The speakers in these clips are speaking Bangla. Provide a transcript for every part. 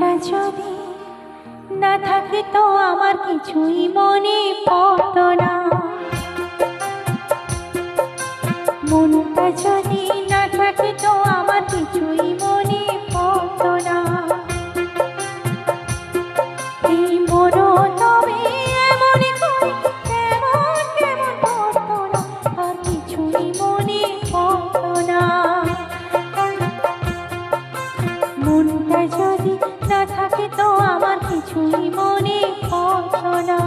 মনটা যদি না থাকে তো আমার কিছুই মনে পড়তো না। মনটা যদি না থাকে তো আমার কিছুই মনে পড়তো না। এই মনও তবে এমন করে কেমন কেমন পড়তো না, আর কিছুই মনে পড়তো না। মনটা যদি না থাকে তো আমার কিছুই মনে পড়তো না।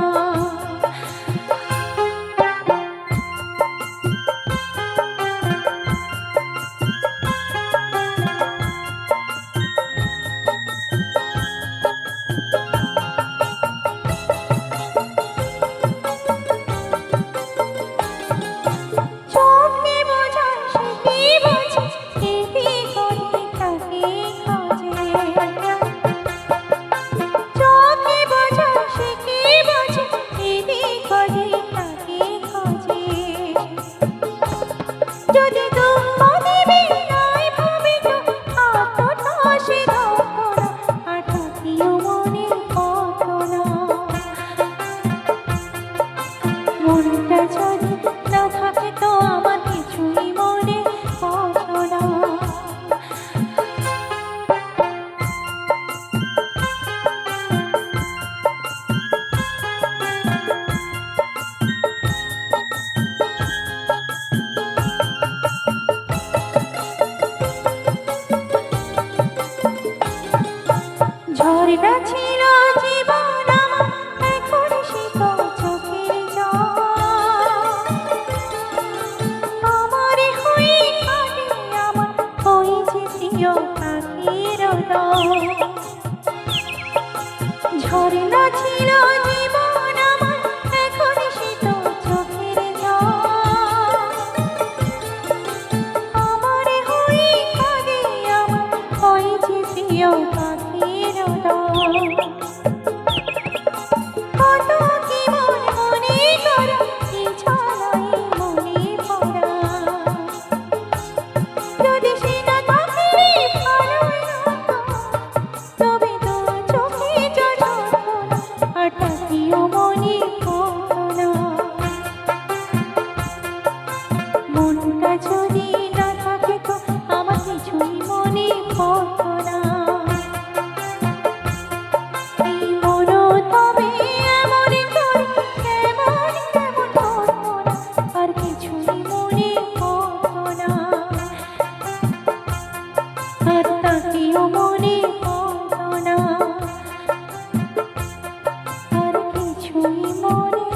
মনটা যদি না থাকে তো আমার কিছুই মনে পড়তো না। ঝর্ণা ছিল জীবন আমার, এখন শীতল চোখের জল। আমারে হয়ে কাঁদে আমার ওই যে প্রিয় পাখির দল। ঝর্ণা ছিল জীবন আমার, এখন শীতল চোখের জল। আমারে হয়ে কাঁদে আমার ওই যে প্রিয় পাখির দল। কত কি মনে করো কি ছলই মনে পড়া, যদি সেটা থাকে ভালো হতো তবে তো চোখে জল হতো না, আর তাকিও মনে পড়তো না। মনটা যদি না থাকে তো আমার কিছুই মনে পড়তো না। এই মনও তবে এমন করে কেমন কেমন পড়তো না, আর কিছুই মনে পড়তো না। আর তাকেও মনে পড়তো না, আর কিছুই মনে